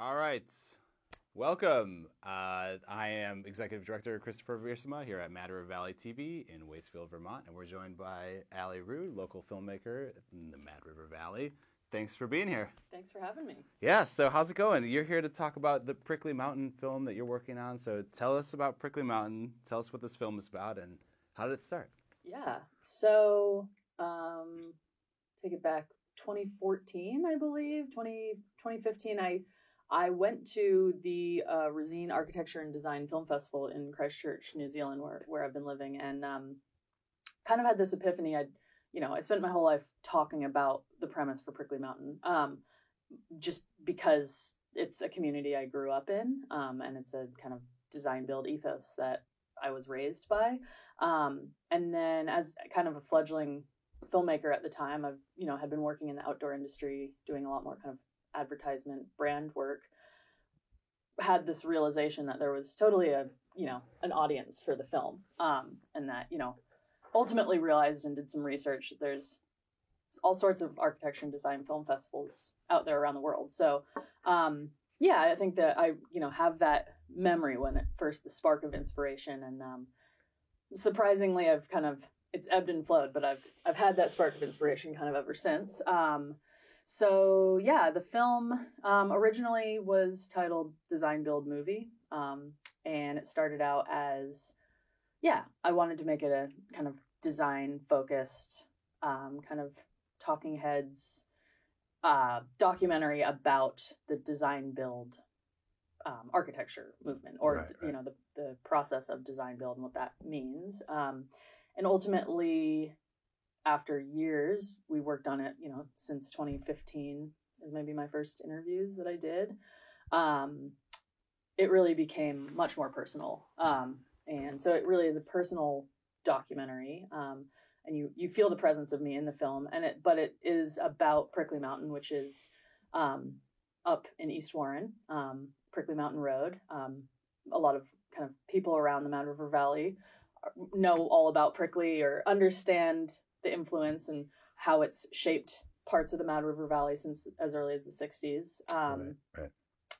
All right. Welcome. I am Executive Director Christopher Viersma here at Mad River Valley TV in Waitsfield, Vermont, and we're joined by Allie Rude, local filmmaker in the Mad River Valley. Thanks for being here. Thanks for having me. Yeah, so how's it going? You're here to talk about the Prickly Mountain film that you're working on, so tell us about Prickly Mountain, tell us what this film is about, and how did it start? Yeah, so take it back 2014, I believe, 2015, I went to the Resine Architecture and Design Film Festival in Christchurch, New Zealand, where I've been living, and kind of had this epiphany. I spent my whole life talking about the premise for Prickly Mountain, just because it's a community I grew up in, and it's a kind of design build ethos that I was raised by. And then as kind of a fledgling filmmaker at the time, had been working in the outdoor industry, doing a lot more kind of advertisement brand work, had this realization that there was totally an audience for the film, and that, ultimately realized and did some research. There's all sorts of architecture and design film festivals out there around the world. So, I think that I, have that memory when it first, the spark of inspiration, and surprisingly, it's ebbed and flowed, but I've had that spark of inspiration kind of ever since. The film originally was titled Design Build Movie, and it started out as, I wanted to make it a kind of design-focused, kind of talking heads documentary about the design build architecture movement, or right. The process of design build and what that means. And ultimately, after years, we worked on it, since 2015 is maybe my first interviews that I did. It really became much more personal. And so it really is a personal documentary. And you feel the presence of me in the film, but it is about Prickly Mountain, which is up in East Warren, Prickly Mountain Road. A lot of kind of people around the Mad River Valley know all about Prickly or understand the influence and how it's shaped parts of the Mad River Valley since as early as the 60s. Right.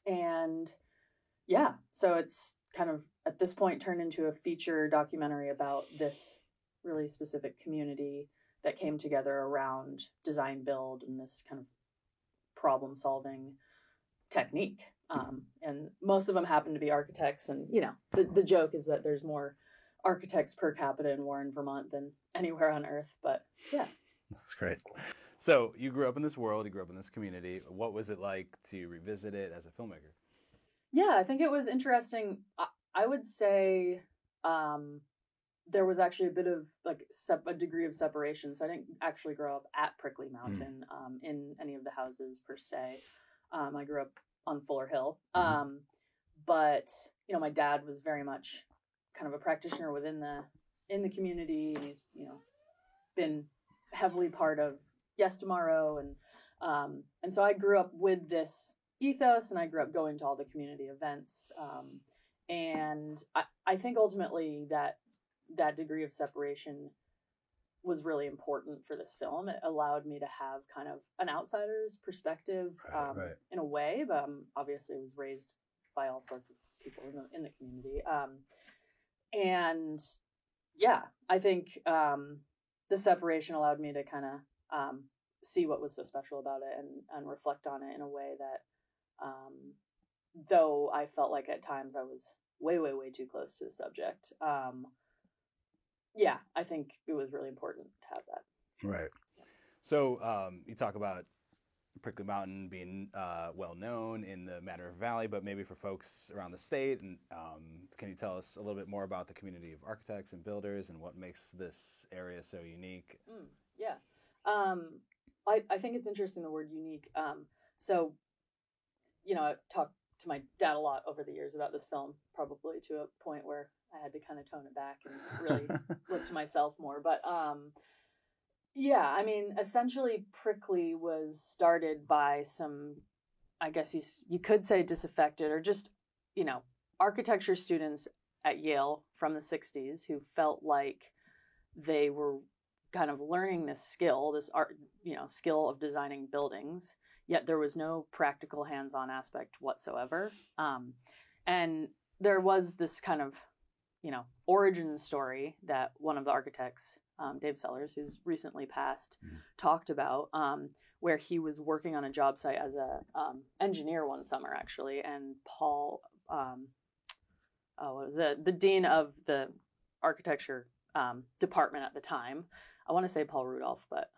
And so it's kind of at this point turned into a feature documentary about this really specific community that came together around design build and this kind of problem solving technique. And most of them happen to be architects. And, the joke is that there's more architects per capita in Warren, Vermont than anywhere on earth. But yeah. That's great. So you grew up in this world, you grew up in this community. What was it like to revisit it as a filmmaker? Yeah, I think it was interesting. I would say there was actually a bit of a degree of separation. So I didn't actually grow up at Prickly Mountain in any of the houses per se. I grew up on Fuller Hill. But, my dad was very much kind of a practitioner in the community. And he's, been heavily part of Yes Tomorrow. And so I grew up with this ethos, and I grew up going to all the community events. And I think ultimately that degree of separation was really important for this film. It allowed me to have kind of an outsider's perspective, in a way, but obviously was raised by all sorts of people in the community. I think the separation allowed me to kind of see what was so special about it and reflect on it in a way that, though I felt like at times I was way, way, way too close to the subject, I think it was really important to have that. Right. So you talk about Prickly Mountain being well known in the Mad River Valley, but maybe for folks around the state. And can you tell us a little bit more about the community of architects and builders and what makes this area so unique? I think it's interesting, the word unique. I talked to my dad a lot over the years about this film, probably to a point where I had to kind of tone it back and really look to myself more. But essentially Prickly was started by some, I guess you could say disaffected or just, architecture students at Yale from the 60s who felt like they were kind of learning this skill, this art, skill of designing buildings yet there was no practical hands-on aspect whatsoever. And there was this kind of, origin story that one of the architects, Dave Sellers, who's recently passed, talked about, where he was working on a job site as a engineer one summer, actually, and Paul, the dean of the architecture department at the time, I want to say Paul Rudolph, but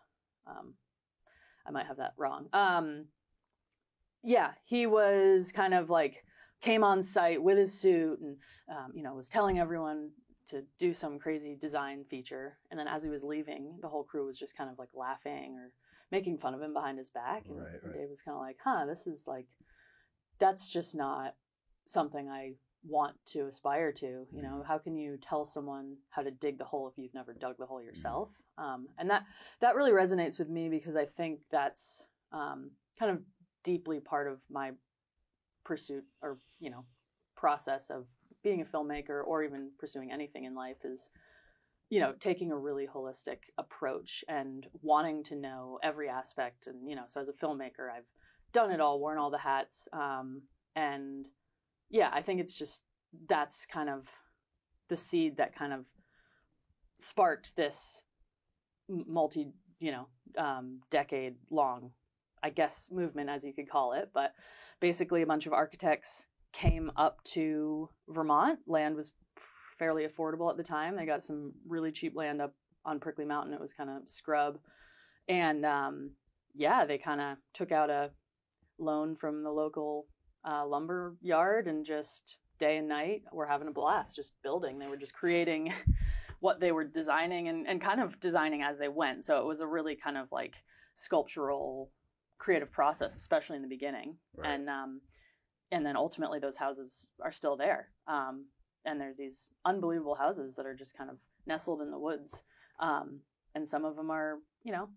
I might have that wrong. He was kind of like came on site with his suit and was telling everyone to do some crazy design feature, and then as he was leaving, the whole crew was just kind of like laughing or making fun of him behind his back, and Dave was kind of like, this is like, that's just not something I want to aspire to. How can you tell someone how to dig the hole if you've never dug the hole yourself? And that really resonates with me, because I think that's kind of deeply part of my pursuit or process of being a filmmaker, or even pursuing anything in life, is taking a really holistic approach and wanting to know every aspect. And so as a filmmaker, I've done it all, worn all the hats, and I think it's just, that's kind of the seed that kind of sparked this decade long, I guess, movement, as you could call it. But basically a bunch of architects came up to Vermont. Land was fairly affordable at the time. They got some really cheap land up on Prickly Mountain. It was kind of scrub. And they kind of took out a loan from the local lumber yard, and just day and night were having a blast just building. They were just creating what they were designing, and kind of designing as they went. So it was a really kind of like sculptural creative process, especially in the beginning. Right. And then ultimately those houses are still there. And they're these unbelievable houses that are just kind of nestled in the woods. And some of them are,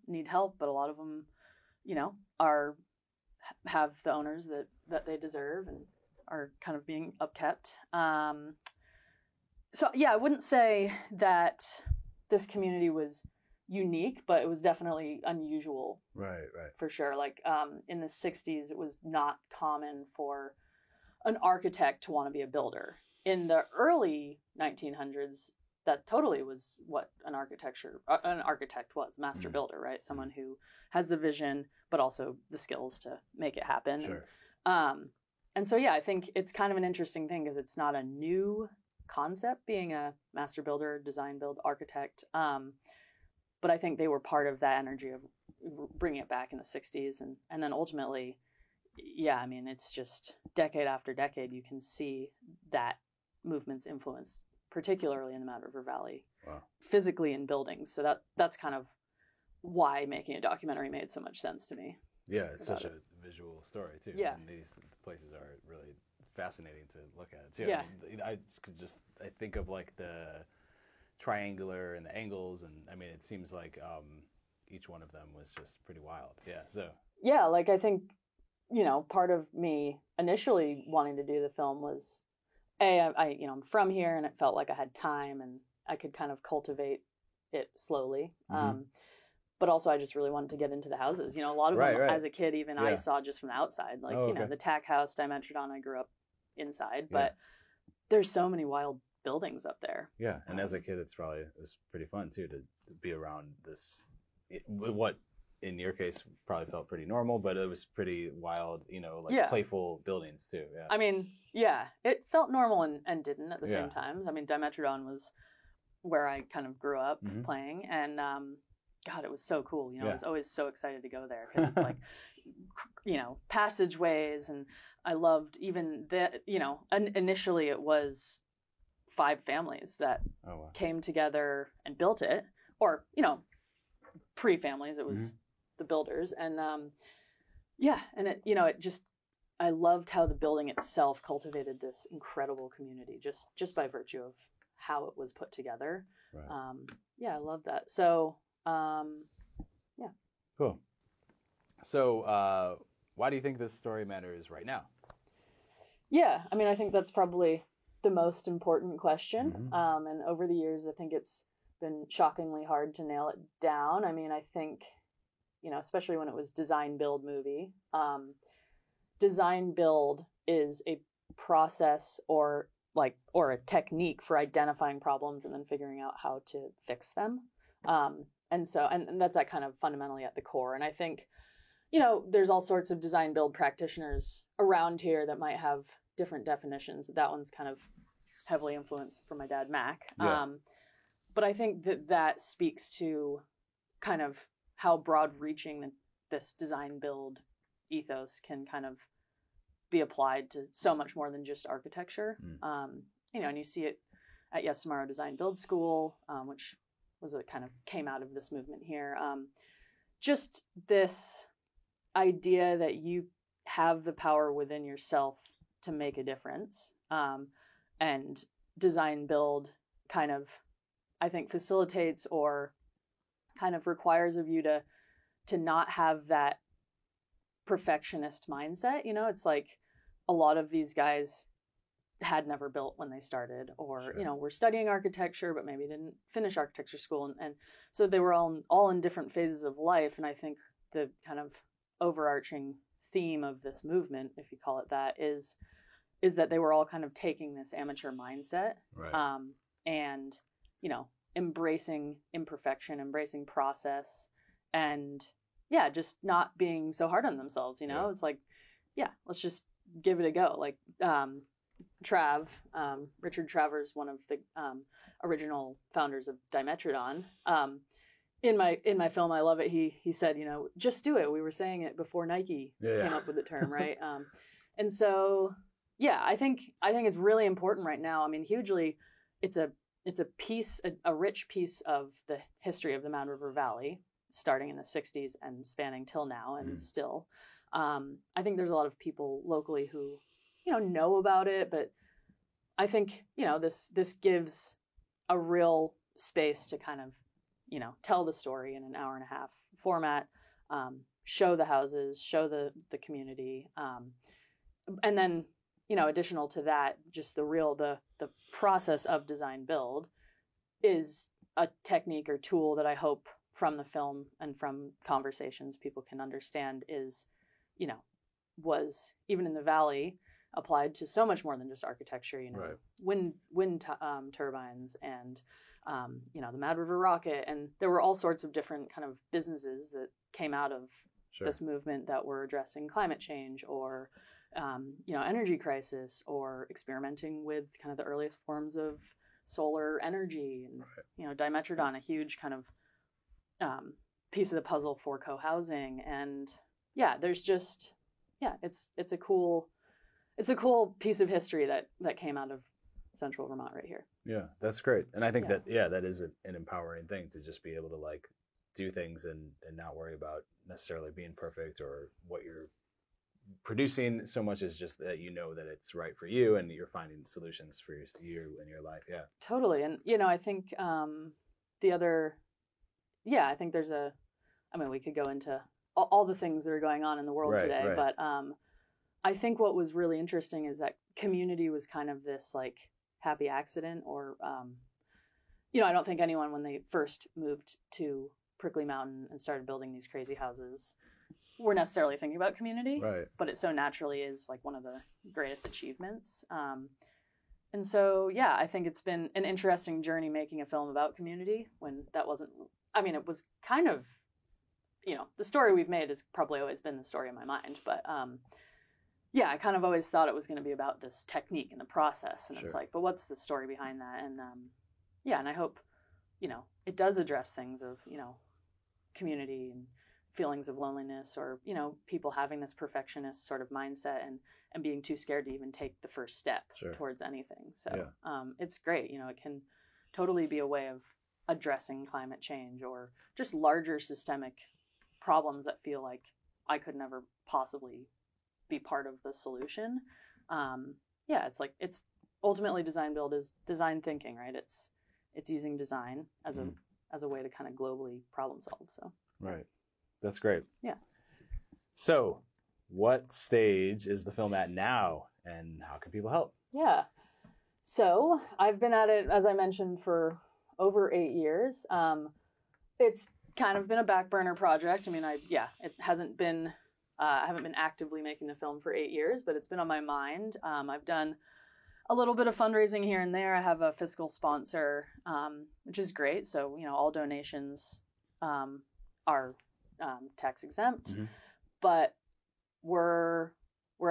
need help, but a lot of them, have the owners that they deserve and are kind of being upkept. I wouldn't say that this community was unique, but it was definitely unusual. Right. For sure. Like in the 60s, it was not common for an architect to want to be a builder. In the early 1900s, that totally was what an architect was, master builder, right? Someone who has the vision, but also the skills to make it happen. Sure. I think it's kind of an interesting thing, because it's not a new concept being a master builder, design build architect. But I think they were part of that energy of bringing it back in the 60s. And then ultimately, it's just decade after decade, you can see that movement's influence, particularly in the Mad River Valley, physically in buildings. So that's kind of why making a documentary made so much sense to me. Yeah, it's such a visual story too. Yeah, and these places are really fascinating to look at too. Yeah, I think of like the triangular and the angles, and it seems like each one of them was just pretty wild. Yeah, so I think part of me initially wanting to do the film was I'm from here, and it felt like I had time and I could kind of cultivate it slowly. But also I just really wanted to get into the houses. A lot of them as a kid, even I saw just from the outside, like, the Tack House, Dimetrodon, I grew up inside, but there's so many wild buildings up there. Yeah. And as a kid, it was pretty fun too, to be around this, what in your case probably felt pretty normal, but it was pretty wild, playful buildings too. Yeah. It felt normal and didn't at the same time. Dimetrodon was where I kind of grew up playing, and God, it was so cool. I was always so excited to go there, because it's like, passageways, and I loved even that, initially it was 5 families that came together and built it, or, pre-families, it was the builders. And and it, it just, I loved how the building itself cultivated this incredible community just by virtue of how it was put together. Right. I love that. So, Cool. So, why do you think this story matters right now? Yeah, I think that's probably the most important question. And over the years, I think it's been shockingly hard to nail it down. I think especially when it was design build movie. Design build is a process or a technique for identifying problems and then figuring out how to fix them. And that's that kind of fundamentally at the core. And I think, there's all sorts of design build practitioners around here that might have different definitions. That one's kind of heavily influenced from my dad, Mac. Yeah. But I think that speaks to kind of how broad reaching this design build ethos can kind of be applied to so much more than just architecture. And you see it at Yes Tomorrow Design Build School, which was kind of came out of this movement here. Just this idea that you have the power within yourself to make a difference. And design build kind of, I think, facilitates or kind of requires of you to not have that perfectionist mindset. It's like a lot of these guys had never built when they started, or Sure. Were studying architecture but maybe didn't finish architecture school, and so they were all in different phases of life. And I think the kind of overarching theme of this movement, if you call it that, is that they were all kind of taking this amateur mindset, Right. and embracing imperfection, embracing process, and just not being so hard on themselves. Yeah. It's like, let's just give it a go. Like Richard Travers, one of the original founders of Dimetrodon. In my film, I love it. He said, just do it. We were saying it before Nike came up with the term, right? And so, I think it's really important right now. I mean, hugely, it's a piece, a rich piece of the history of the Mad River Valley, starting in the 60s and spanning till now, and still. I think there's a lot of people locally who, know about it, but I think, this gives a real space to kind of, tell the story in an hour and a half format, show the houses, show the community. And then, additional to that, just the process of design build is a technique or tool that I hope from the film and from conversations people can understand is, was even in the Valley applied to so much more than just architecture, Right. wind turbines and, the Mad River Rocket. And there were all sorts of different kind of businesses that came out of Sure. this movement that were addressing climate change or, energy crisis, or experimenting with kind of the earliest forms of solar energy. And, Right. Dimetrodon, a huge kind of piece of the puzzle for co-housing. And there's just, it's a cool piece of history that came out of Central Vermont right here. Yeah, that's great. And I think that is an empowering thing to just be able to like do things and not worry about necessarily being perfect or what you're producing so much as just that that it's right for you and you're finding solutions for you and your life. Yeah. Totally. And I think the other I think there's we could go into all the things that are going on in the world today, right. But I think what was really interesting is that community was kind of this like happy accident, or I don't think anyone, when they first moved to Prickly Mountain and started building these crazy houses, were necessarily thinking about community, Right. but it so naturally is like one of the greatest achievements. And so, I think it's been an interesting journey making a film about community when that wasn't, it was kind of, the story we've made has probably always been the story in my mind, but I kind of always thought it was going to be about this technique and the process. And Sure. It's like, but what's the story behind that? And and I hope, it does address things of, community and feelings of loneliness, or, people having this perfectionist sort of mindset and being too scared to even take the first step Sure. towards anything. So it's great. It can totally be a way of addressing climate change or just larger systemic problems that feel like I could never possibly be part of the solution. It's like, it's ultimately design build is design thinking, right? It's using design as a way to kind of globally problem solve. So Right. That's great. Yeah. So what stage is the film at now, and how can people help? Yeah. So I've been at it, as I mentioned, for over 8 years. It's kind of been a back burner project. I mean, it hasn't been, I haven't been actively making the film for 8 years, but it's been on my mind. I've done a little bit of fundraising here and there. I have a fiscal sponsor, which is great. So, all donations are tax exempt, but we're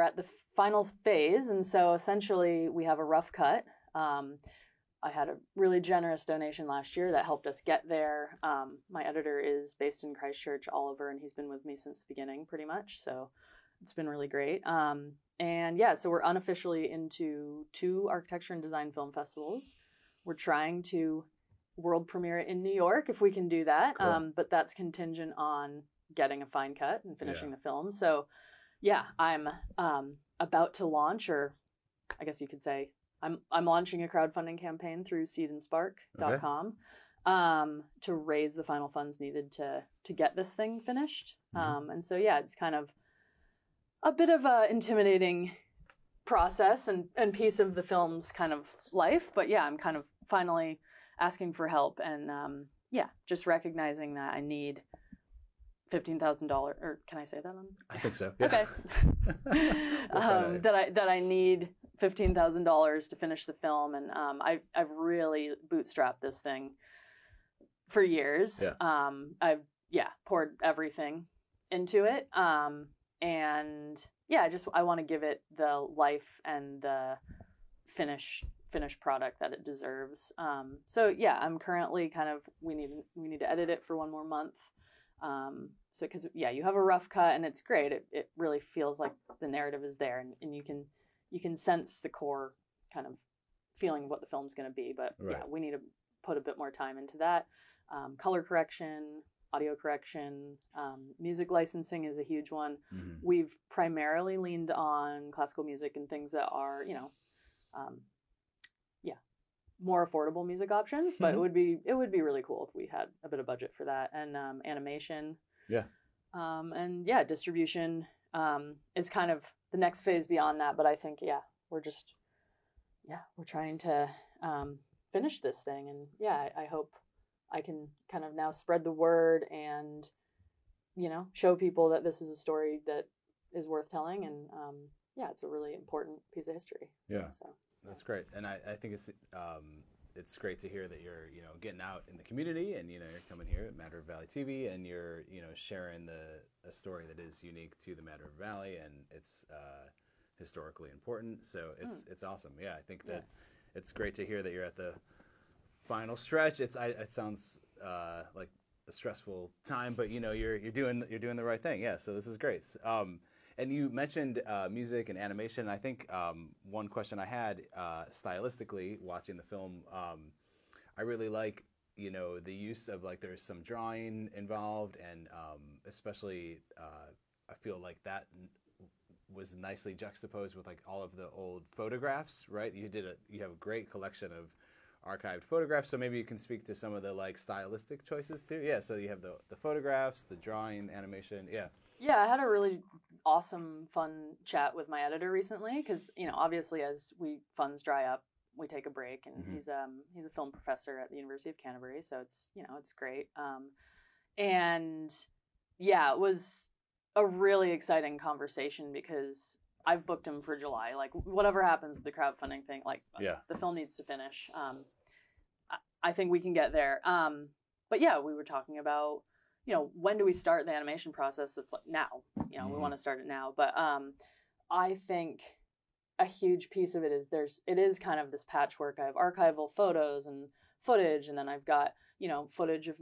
at the final phase. And so essentially we have a rough cut. I had a really generous donation last year that helped us get there. My editor is based in Christchurch, Oliver, and he's been with me since the beginning pretty much. So it's been really great. And yeah, so we're unofficially into 2 architecture and design film festivals. We're trying to world premiere it in New York if we can do that. Cool. But that's contingent on getting a fine cut and finishing the film. So yeah, I'm about to launch, or I guess you could say I'm launching a crowdfunding campaign through seedandspark.com to raise the final funds needed to get this thing finished. And so yeah, it's kind of a bit of a intimidating process and piece of the film's kind of life, but yeah, I'm kind of finally asking for help and just recognizing that I need $15,000, or can I say that on? I think so. Yeah. Okay. That I need $15,000 to finish the film, and I've really bootstrapped this thing for years. Yeah. I've poured everything into it, and yeah, I want to give it the life and the finished product that it deserves. So yeah, I'm currently we need to edit it for 1 more month. So because you have a rough cut and it's great. It really feels like the narrative is there, and you can sense the core kind of feeling of what the film's going to be. But right. Yeah, we need to put a bit more time into that. Color correction, audio correction, music licensing is a huge one. We've primarily leaned on classical music and things that are, more affordable music options, but it would be really cool if we had a bit of budget for that. And animation. Yeah. And yeah, distribution is kind of the next phase beyond that. But I think, we're trying to finish this thing. And yeah, I hope I can kind of now spread the word and, show people that this is a story that is worth telling. And it's a really important piece of history. Yeah. So. That's great, and I think it's great to hear that you're getting out in the community, and you're coming here at Matter of Valley TV, and you're sharing a story that is unique to the Matter of Valley, and it's historically important. So it's awesome. Yeah, I think that it's great to hear that you're at the final stretch. It sounds like a stressful time, but you're doing the right thing. Yeah, so this is great. And you mentioned music and animation. I think one question I had stylistically watching the film, I really like, the use of there's some drawing involved, and especially I feel like that was nicely juxtaposed with all of the old photographs, right? You have a great collection of archived photographs, so maybe you can speak to some of the stylistic choices too. Yeah, so you have the photographs, the drawing, animation. Yeah, I had a really awesome, fun chat with my editor recently because, obviously as funds dry up, we take a break, and he's a film professor at the University of Canterbury, so it's great. And yeah, it was a really exciting conversation because I've booked him for July. Whatever happens with the crowdfunding thing, the film needs to finish. I think we can get there. But yeah, we were talking about, when do we start the animation process? It's now, we want to start it now. But I think a huge piece of it is kind of this patchwork. I have archival photos and footage, and then I've got, footage of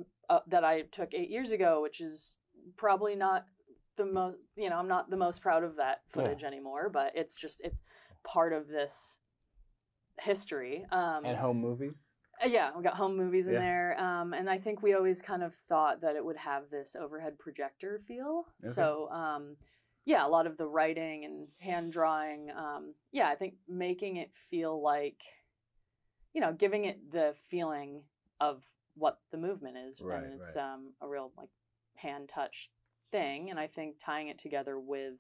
that I took 8 years ago, which is probably not the most, I'm not the most proud of that footage anymore, but it's part of this history. And home movies? Yeah, we got home movies in there. And I think we always kind of thought that it would have this overhead projector feel. Okay. So, a lot of the writing and hand drawing, I think making it feel like, giving it the feeling of what the movement is. Right, and it's a real hand touched thing. And I think tying it together with,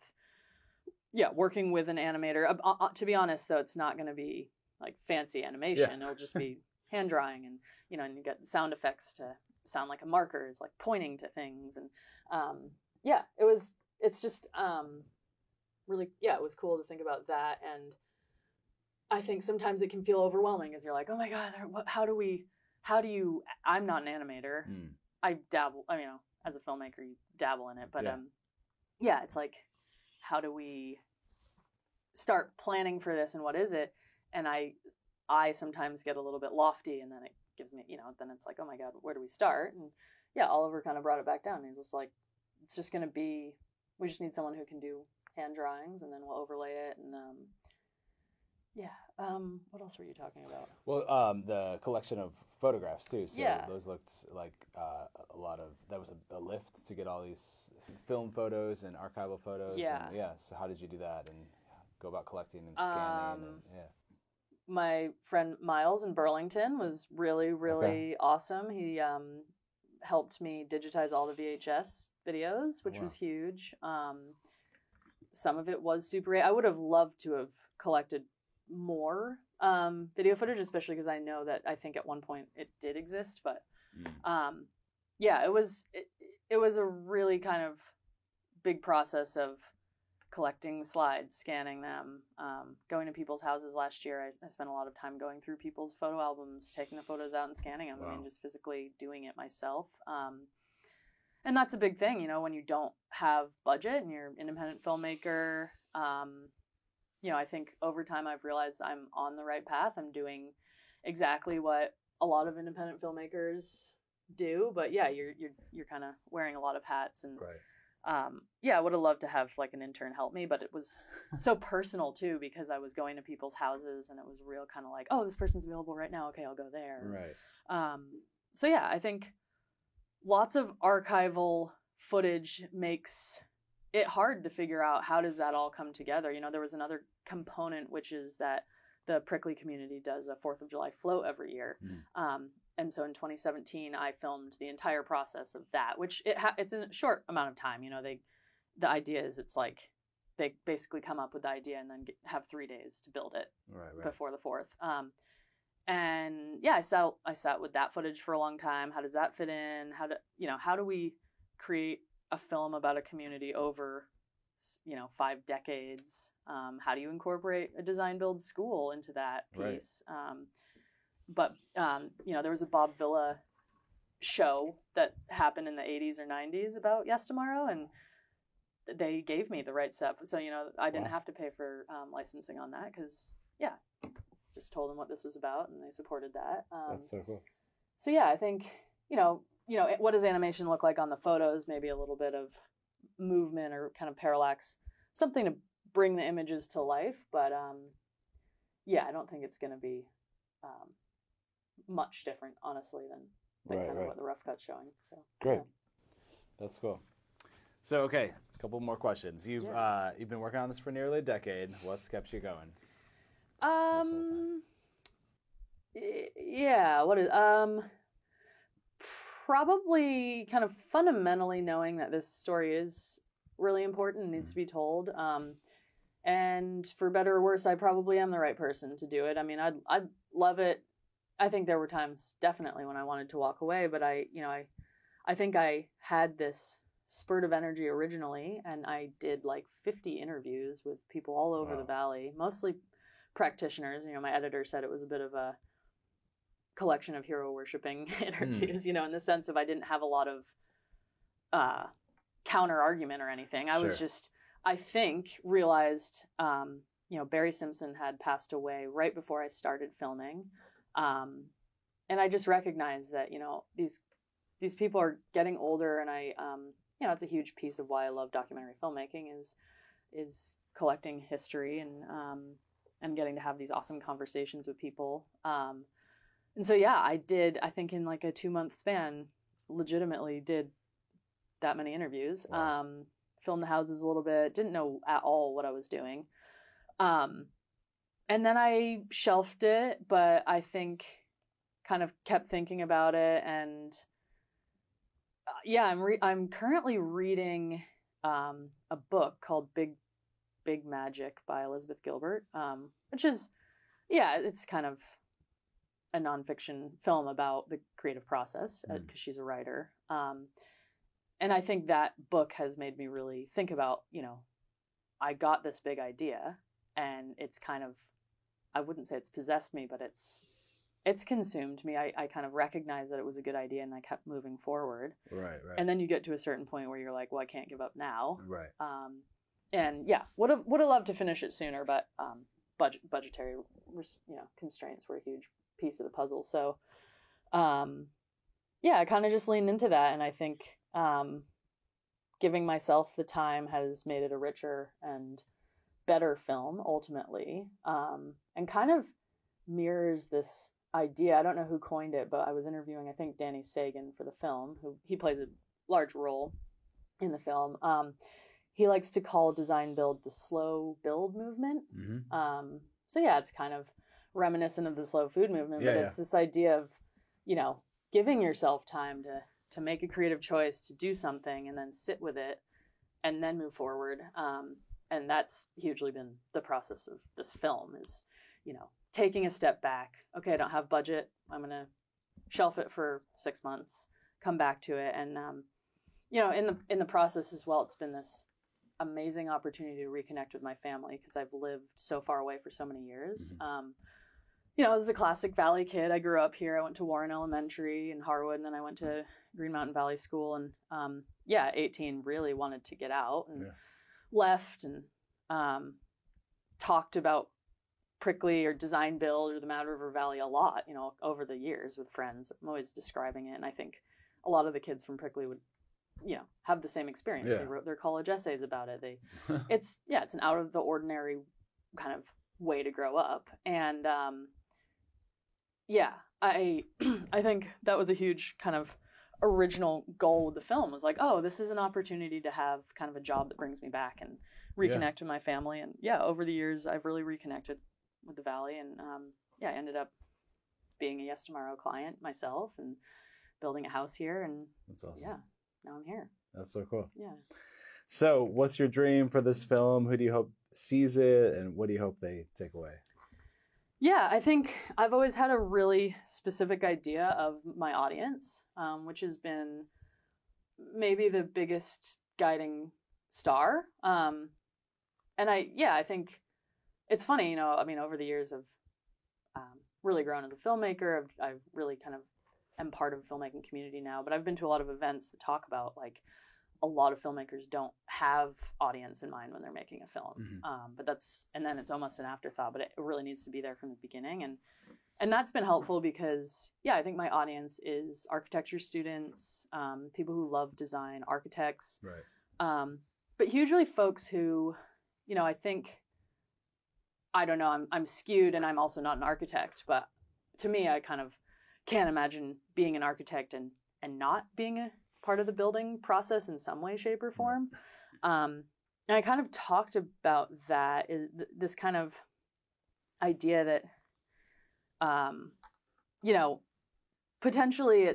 working with an animator. To be honest, though, it's not going to be fancy animation. It'll just be hand drawing, and and you get sound effects to sound like a marker is like pointing to things. And it's just really, it was cool to think about that. And I think sometimes it can feel overwhelming as you're like, oh my God, I'm not an animator. I dabble, as a filmmaker, you dabble in it, but it's like, how do we start planning for this and what is it? And I sometimes get a little bit lofty, and then it gives me, then it's like, oh my God, where do we start? And Oliver kind of brought it back down. He's just like, it's just going to be, we just need someone who can do hand drawings, and then we'll overlay it. And what else were you talking about? Well, the collection of photographs too. So Yeah. those looked like a lot of, that was a lift to get all these film photos and archival photos. Yeah. And, so how did you do that and go about collecting and scanning? My friend Miles in Burlington was really, really awesome. He helped me digitize all the VHS videos, which was huge. Some of it was Super 8. I would have loved to have collected more video footage, especially because I think at one point it did exist. But it was a really kind of big process of collecting slides, scanning them, going to people's houses last year. I spent a lot of time going through people's photo albums, taking the photos out and scanning them. I mean, just physically doing it myself. And that's a big thing, when you don't have budget and you're an independent filmmaker. I think over time I've realized I'm on the right path. I'm doing exactly what a lot of independent filmmakers do, but you're kind of wearing a lot of hats. And I would have loved to have like an intern help me, but it was so personal too, because I was going to people's houses and it was real kind of like, oh, this person's available right now. Okay, I'll go there. Right. I think lots of archival footage makes it hard to figure out how does that all come together. There was another component, which is that the Prickly community does a 4th of July float every year. And so in 2017, I filmed the entire process of that, which it's a short amount of time. The idea is it's like they basically come up with the idea and then have 3 days to build it before the 4th. I sat with that footage for a long time. How does that fit in? How do we create a film about a community over 5 decades? How do you incorporate a design build school into that piece? But there was a Bob Villa show that happened in the 80s or 90s about Yes Tomorrow, and they gave me the right stuff. So, I didn't have to pay for licensing on that because, just told them what this was about, and they supported that. That's so cool. So, I think, what does animation look like on the photos? Maybe a little bit of movement or kind of parallax, something to bring the images to life. But, I don't think it's going to be much different, honestly, than kind of what the rough cut's showing. So great, that's cool. So okay, a couple more questions. You've been working on this for nearly a decade. What's kept you going? What is probably kind of fundamentally knowing that this story is really important and needs to be told. And for better or worse, I probably am the right person to do it. I mean, I'd love it. I think there were times definitely when I wanted to walk away, but I think I had this spurt of energy originally, and I did like 50 interviews with people all over the Valley, mostly practitioners. My editor said it was a bit of a collection of hero worshiping interviews, in the sense of I didn't have a lot of counter argument or anything. I was just, I think, realized, Barry Simpson had passed away right before I started filming. And I just recognized that, these people are getting older, and I, it's a huge piece of why I love documentary filmmaking is collecting history and getting to have these awesome conversations with people. And so, I think in like a 2-month span, legitimately did that many interviews, filmed the houses a little bit, didn't know at all what I was doing. And then I shelved it, but I think kind of kept thinking about it. And I'm currently reading a book called Big Magic by Elizabeth Gilbert, which is, it's kind of, a nonfiction film about the creative process because she's a writer. And I think that book has made me really think about, I got this big idea and it's kind of, I wouldn't say it's possessed me, but it's consumed me. I kind of recognized that it was a good idea and I kept moving forward. Right. And then you get to a certain point where you're like, well, I can't give up now. Right. And yeah, would have loved to finish it sooner, but budgetary constraints were a huge piece of the puzzle. So yeah, I kind of just leaned into that, and I think giving myself the time has made it a richer and better film ultimately, and kind of mirrors this idea. I don't know who coined it, but I was interviewing, I think, Danny Sagan for the film, who he plays a large role in the film. He likes to call design build the slow build movement. Mm-hmm. So yeah, it's kind of reminiscent of the slow food movement, but it's this idea of, giving yourself time to make a creative choice, to do something and then sit with it and then move forward. And that's hugely been the process of this film is, taking a step back. Okay, I don't have budget. I'm going to shelf it for 6 months, come back to it. And, in the process as well, it's been this amazing opportunity to reconnect with my family because I've lived so far away for so many years. Mm-hmm. I was the classic Valley kid. I grew up here. I went to Warren Elementary in Harwood, and then I went to Green Mountain Valley School. And at 18, really wanted to get out and left and talked about Prickly or design build or the Mad River Valley a lot, over the years with friends. I'm always describing it. And I think a lot of the kids from Prickly would, have the same experience. Yeah. They wrote their college essays about it. It's an out of the ordinary kind of way to grow up. And I think that was a huge kind of original goal with the film, was like, oh, this is an opportunity to have kind of a job that brings me back and reconnect with my family. And over the years, I've really reconnected with the Valley, and I ended up being a Yes Tomorrow client myself and building a house here. And that's awesome. Yeah, now I'm here. That's so cool. Yeah. So what's your dream for this film? Who do you hope sees it, and what do you hope they take away? Yeah, I think I've always had a really specific idea of my audience, which has been maybe the biggest guiding star. And I think it's funny, over the years I've really grown as a filmmaker. I've really kind of am part of a filmmaking community now, but I've been to a lot of events that talk about, like, a lot of filmmakers don't have audience in mind when they're making a film. Mm-hmm. And then it's almost an afterthought, but it really needs to be there from the beginning. And that's been helpful because, I think my audience is architecture students, people who love design, architects, right. But hugely folks who, I think, I don't know, I'm skewed and I'm also not an architect, but to me, I kind of can't imagine being an architect and not being a part of the building process in some way, shape, or form. And I kind of talked about that, is this kind of idea that, potentially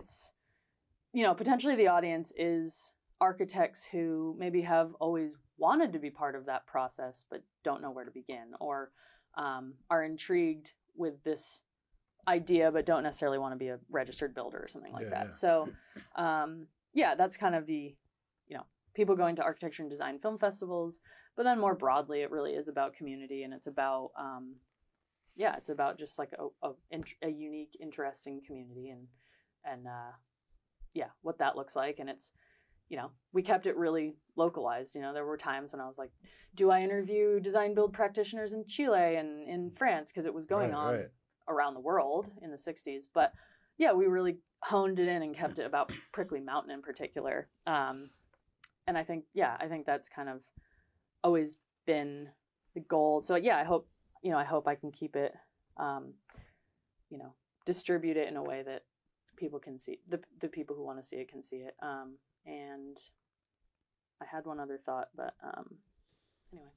the audience is architects who maybe have always wanted to be part of that process, but don't know where to begin, or are intrigued with this idea, but don't necessarily want to be a registered builder or something like that. Yeah. So, that's kind of the, people going to architecture and design film festivals, but then more broadly, it really is about community, and it's about, it's about just like a unique, interesting community and what that looks like. And it's, we kept it really localized. There were times when I was like, do I interview design build practitioners in Chile and in France? Because it was going on around the world in the 60s. But we really honed it in and kept it about Prickly Mountain in particular. And I think that's kind of always been the goal. So I hope I can keep it, distribute it in a way that people can see, the people who want to see it can see it. And I had one other thought, but anyway.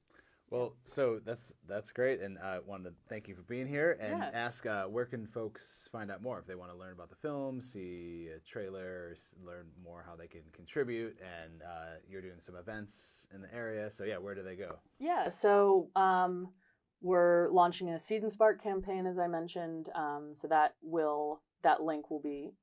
Well, so that's great, and I wanted to thank you for being here and ask where can folks find out more if they want to learn about the film, see a trailer, learn more how they can contribute, and you're doing some events in the area. So where do they go? So we're launching a Seed and Spark campaign, as I mentioned. So that link will be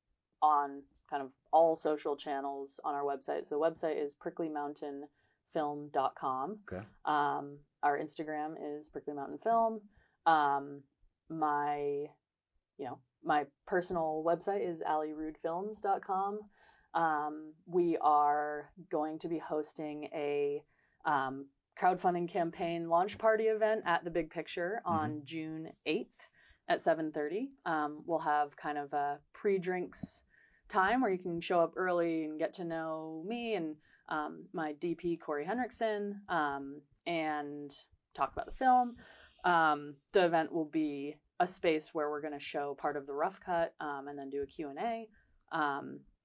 on kind of all social channels on our website. So the website is pricklymountainfilm.com. Okay. Our Instagram is Prickly Mountain Film. My personal website is allieruudfilms.com. We are going to be hosting a crowdfunding campaign launch party event at the Big Picture on June 8th at 7:30. We'll have kind of a pre-drinks time where you can show up early and get to know me and my DP, Corey Henriksen, and talk about the film. The event will be a space where we're going to show part of the rough cut and then do a Q&A.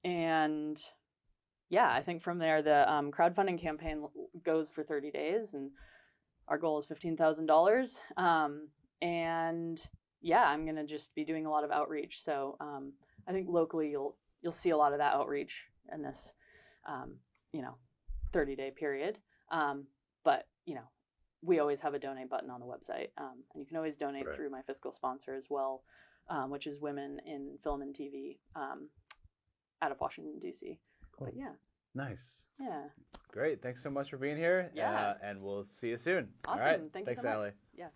And yeah, I think from there, the crowdfunding campaign goes for 30 days, and our goal is $15,000. And yeah, I'm going to just be doing a lot of outreach. So I think locally you'll see a lot of that outreach in this, 30-day period. But, we always have a donate button on the website. And you can always donate through my fiscal sponsor as well, which is Women in Film and TV out of Washington, D.C. Cool. But yeah. Nice. Yeah. Great. Thanks so much for being here. Yeah. And we'll see you soon. Awesome. All right. Thanks so much. Allie. Yeah.